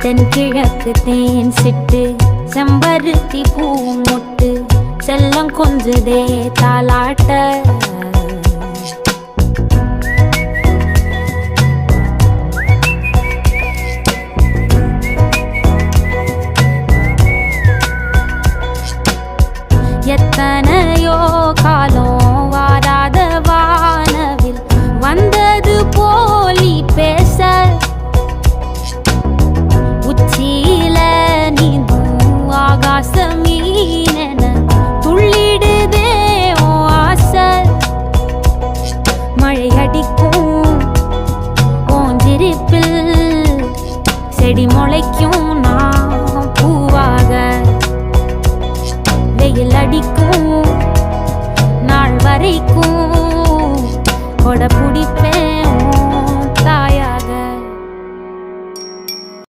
தென்கிழக்கு தேன் சிட்டு செம்பருத்தி பூ மொட்டு செல்லம் கொஞ்சுதே தாலாட்ட எத்தனையோ காலம் வாராத வானவில் வந்தது போலி பேச உச்சியில நீந்தும் ஆகாச மீனென துள்ளிடுதே ஓ ஆசை மழை அடிக்கும் ஓஞ்சிருப்பில் செடி முளைக்கும் நான் பூவாக வெயில் அடிக்கும் நாள் வரைக்கும் கொடை பிடிப்பேன்